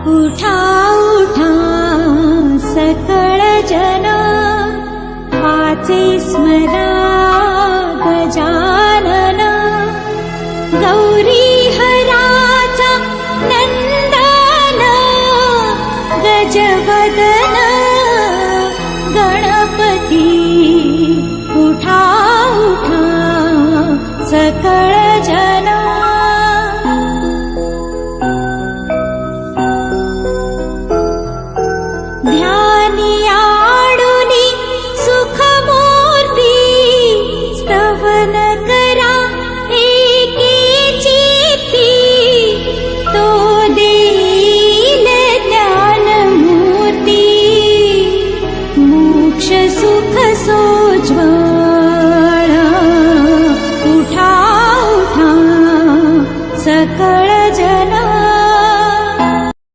उठा उठा सकळ जन, वाचे स्मरा गजानन. गौरी हराचा नंदन, गजवदन गणपती. उठा उठा सकळ जन.